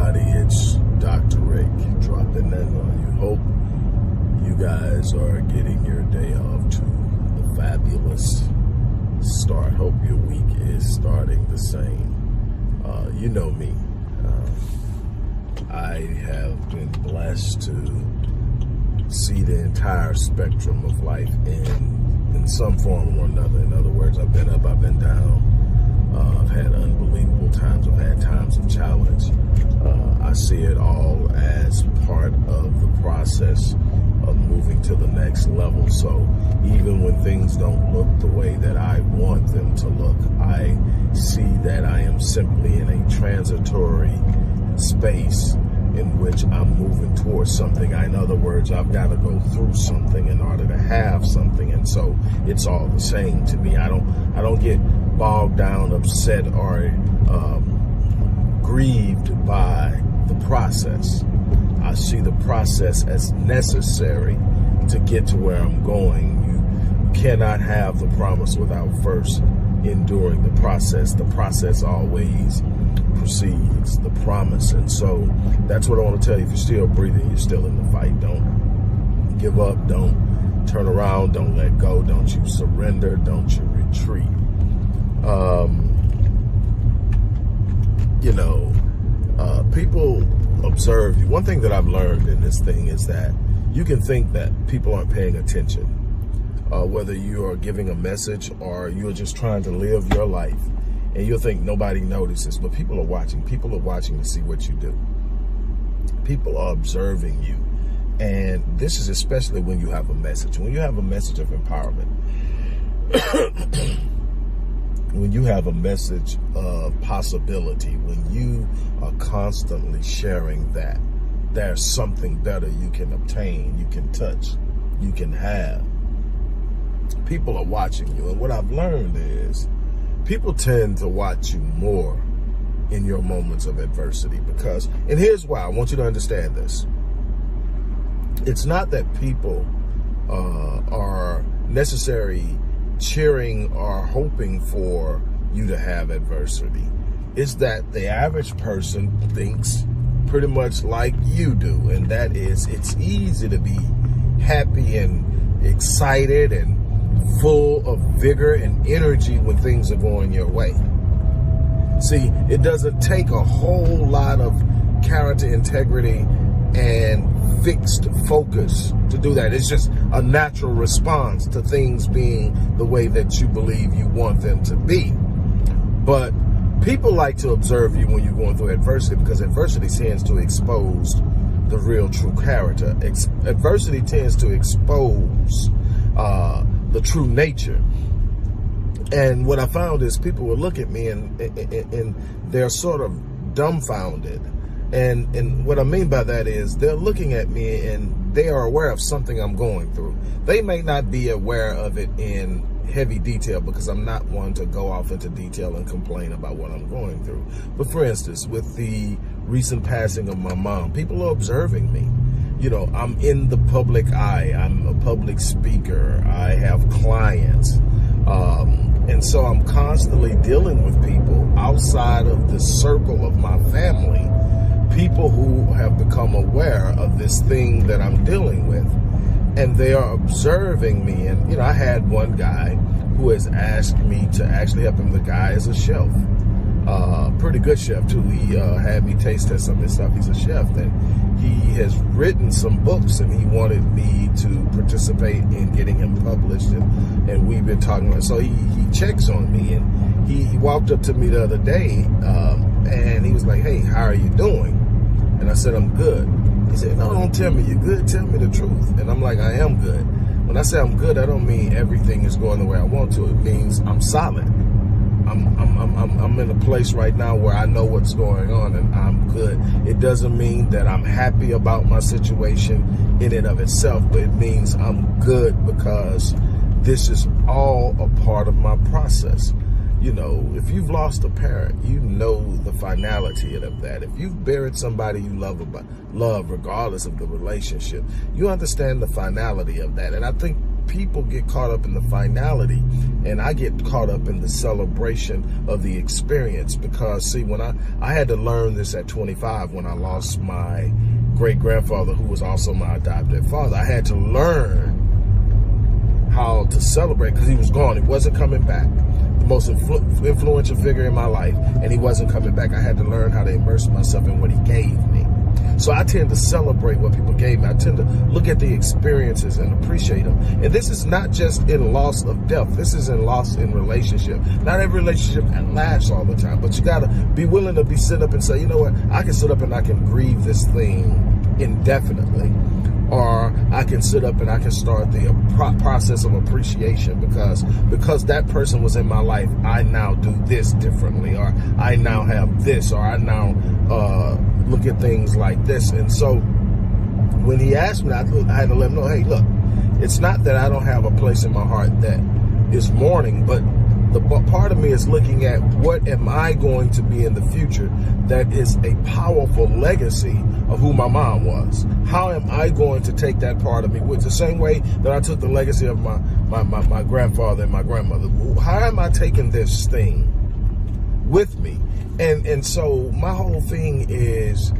everybody, it's Dr. Rick dropping that on you. Hope you guys are getting your day off to a fabulous start. Hope your week is starting the same. You know me. I have been blessed to see the entire spectrum of life in some form or another. In other words, I've been up, I've been down. I've had unbelievable times. I've had times of challenge. I see it all as part of the process of moving to the next level. So even when things don't look the way that I want them to look, I see that I am simply in a transitory space in which I'm moving towards something. In other words, I've got to go through something in order to have something. And so it's all the same to me. I don't get bogged down, upset, or grieved by the process. I see the process as necessary to get to where I'm going. You cannot have the promise without first enduring the process. The process always precedes the promise. And so that's what I want to tell you. If you're still breathing, you're still in the fight. Don't give up. Don't turn around. Don't let go. Don't you surrender. Don't you retreat. People observe you. One thing that I've learned in this thing is that you can think that people aren't paying attention, whether you are giving a message or you're just trying to live your life, and you'll think nobody notices, but people are watching. People are watching to see what you do. People are observing you, and this is especially when you have a message. When you have a message of empowerment, when you have a message of possibility, when you are constantly sharing that there's something better you can obtain, you can touch, you can have, people are watching you. And what I've learned is people tend to watch you more in your moments of adversity because, and here's why, I want you to understand this. It's not that people are necessarily cheering or hoping for you to have adversity. It's that the average person thinks pretty much like you do, and that is, it's easy to be happy and excited and full of vigor and energy when things are going your way. See, it doesn't take a whole lot of character integrity and fixed focus to do that. It's just a natural response to things being the way that you believe you want them to be. But people like to observe you when you're going through adversity because adversity tends to expose the real true character. Adversity tends to expose the true nature. And what I found is people will look at me and they're sort of dumbfounded. And what I mean by that is they're looking at me and they are aware of something I'm going through. They may not be aware of it in heavy detail because I'm not one to go off into detail and complain about what I'm going through. But for instance, with the recent passing of my mom, people are observing me. You know, I'm in the public eye. I'm a public speaker. I have clients. And so I'm constantly dealing with people outside of the circle of my family, people who have become aware of this thing that I'm dealing with. And they are observing me. And, you know, I had one guy who has asked me to actually help him. The guy is a chef, pretty good chef too. He had me taste test some of his stuff. He's a chef, and he has written some books, and he wanted me to participate in getting him published. And we've been talking about. So he checks on me, and he walked up to me the other day, and he was like, "Hey, how are you doing?" And I said, "I'm good." He said, "No, don't tell me you're good. Tell me the truth." And I'm like, "I am good." When I say I'm good, I don't mean everything is going the way I want to. It means I'm solid. I'm in a place right now where I know what's going on and I'm good. It doesn't mean that I'm happy about my situation in and of itself, but it means I'm good because this is all a part of my process. You know, if you've lost a parent, you know the finality of that. If you've buried somebody you love regardless of the relationship, you understand the finality of that. And I think people get caught up in the finality, and I get caught up in the celebration of the experience. Because see, when I had to learn this at 25 when I lost my great-grandfather, who was also my adopted father. I had to learn how to celebrate, because he was gone. He wasn't coming back. The most influential figure in my life, and he wasn't coming back. I had to learn how to immerse myself in what he gave me. So I tend to celebrate what people gave me. I tend to look at the experiences and appreciate them. And this is not just in loss of death. This is in loss in relationship. Not every relationship lasts all the time, but you got to be willing to sit up and say, you know what, I can sit up and I can grieve this thing indefinitely. Or I can sit up and I can start the process of appreciation because that person was in my life. I now do this differently, or I now have this, or I now look at things like this. And so when he asked me, I had to let him know, hey, look, it's not that I don't have a place in my heart that is mourning, but the part of me is looking at what am I going to be in the future that is a powerful legacy of who my mom was. How am I going to take that part of me with the same way that I took the legacy of my grandfather and my grandmother? How am I taking this thing with me? And so my whole thing is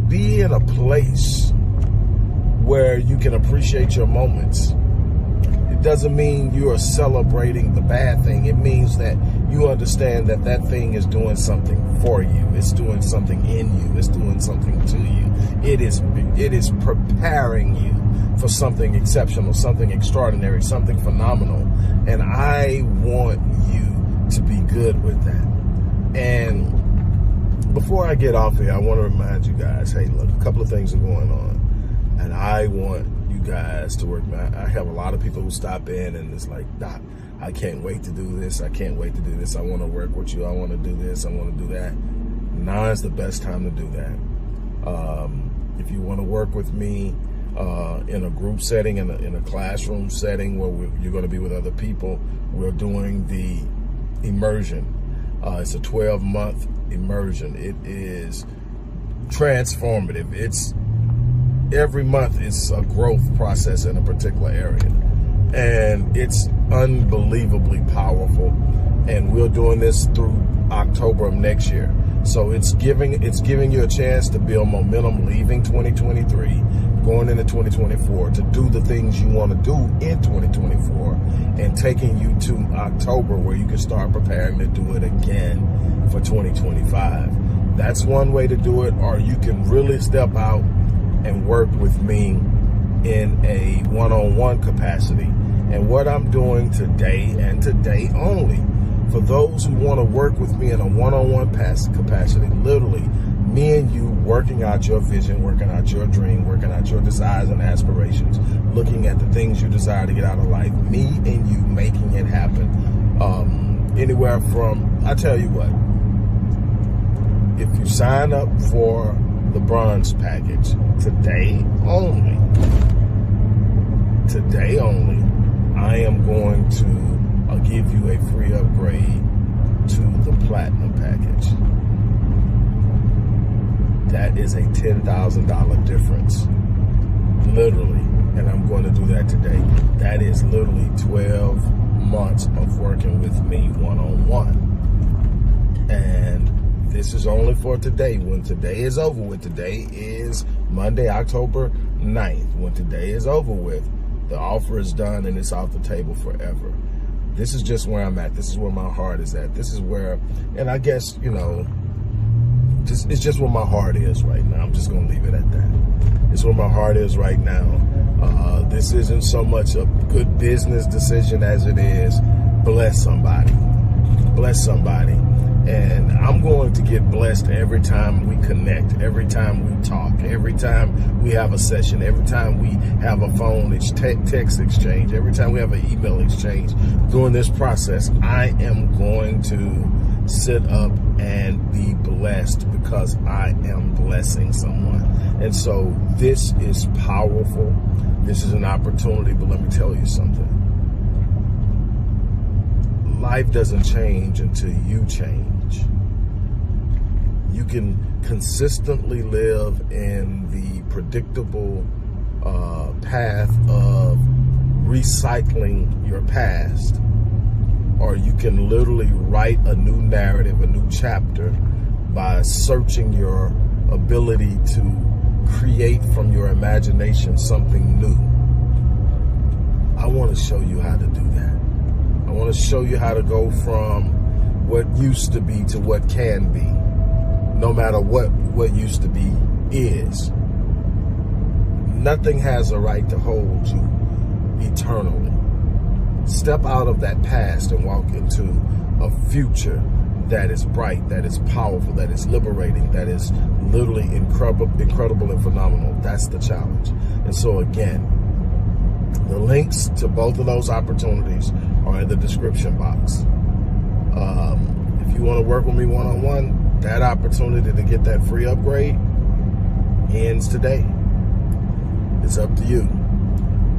be in a place where you can appreciate your moments. It doesn't mean you are celebrating the bad thing. It means that you understand that that thing is doing something for you. It's doing something in you. It's doing something to you. It is preparing you for something exceptional, something extraordinary, something phenomenal. And I want you to be good with that. And before I get off here, I want to remind you guys, hey, look, a couple of things are going on. And I want you guys to work. I have a lot of people who stop in and it's like, Doc, I can't wait to do this. I can't wait to do this. I want to work with you. I want to do this. I want to do that. Now is the best time to do that. If you want to work with me in a group setting, in a classroom setting where you're going to be with other people, we're doing the Immersion. It's a 12-month immersion. It is transformative. It's every month is a growth process in a particular area, and it's unbelievably powerful. And we're doing this through October of next year. So it's giving you a chance to build momentum, leaving 2023, going into 2024, to do the things you want to do in 2024, and taking you to October where you can start preparing to do it again for 2025. That's one way to do it. Or you can really step out and work with me in a one-on-one capacity. And what I'm doing today and today only, for those who want to work with me in a one-on-one capacity, literally me and you working out your vision, working out your dream, working out your desires and aspirations, looking at the things you desire to get out of life, me and you making it happen. Anywhere from, I tell you what, if you sign up for the bronze package today only, I am going to give you a free upgrade to the platinum package. That is a $10,000 difference, literally, and I'm going to do that today. That is literally 12 months of working with me one-on-one. And this is only for today. When today is over with, today is Monday, October 9th. When today is over with, the offer is done and it's off the table forever. This is just where I'm at. This is where my heart is at. This is where, and I guess, you know, it's just where my heart is right now. I'm just going to leave it at that. It's where my heart is right now. This isn't so much a good business decision as it is bless somebody. Bless somebody. And I'm going to get blessed every time we connect, every time we talk, every time we have a session, every time we have a phone text exchange, every time we have an email exchange. During this process, I am going to sit up and be blessed because I am blessing someone. And so this is powerful. This is an opportunity, but let me tell you something. Life doesn't change until you change. You can consistently live in the predictable path of recycling your past, or you can literally write a new narrative, a new chapter, by searching your ability to create from your imagination something new. I want to show you how to do that. I want to show you how to go from what used to be to what can be, no matter what used to be is. Nothing has a right to hold you eternally. Step out of that past and walk into a future that is bright, that is powerful, that is liberating, that is literally incredible and phenomenal. That's the challenge. And so again, the links to both of those opportunities are in the description box. If you want to work with me one-on-one, that opportunity to get that free upgrade ends today. It's up to you.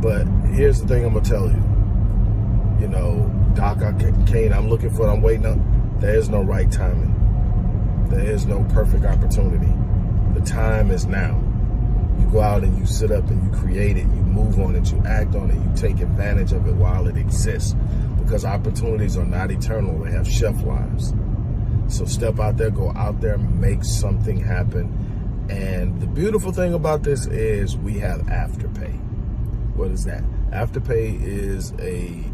But here's the thing I'm going to tell you. You know, Doc, I'm looking for it, I'm waiting up. There is no right timing. There is no perfect opportunity. The time is now. You go out and you sit up and you create it, you move on it, you act on it, you take advantage of it while it exists. Because opportunities are not eternal, they have shelf lives. So step out there, go out there, make something happen. And the beautiful thing about this is we have Afterpay. What is that? Afterpay is a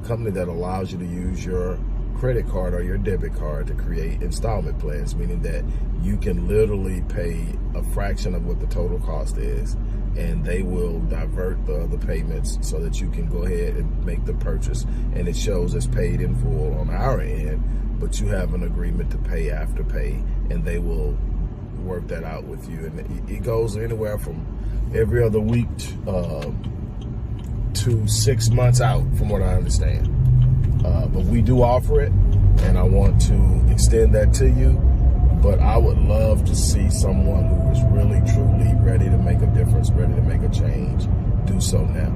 company that allows you to use your credit card or your debit card to create installment plans, meaning that you can literally pay a fraction of what the total cost is, and they will divert the payments so that you can go ahead and make the purchase, and it shows it's paid in full on our end, but you have an agreement to pay Afterpay, and they will work that out with you. And it goes anywhere from every other week to 6 months out, from what I understand. But we do offer it, and I want to extend that to you. But I would love to see someone who is really, truly ready to make a difference, ready to make a change, do so now.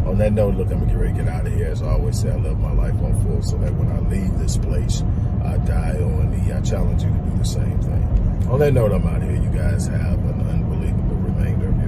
On that note, look, I'm going to get ready to get out of here. As I always say, I live my life on full so that when I leave this place, I die on E. I challenge you to do the same thing. On that note, I'm out of here. You guys have an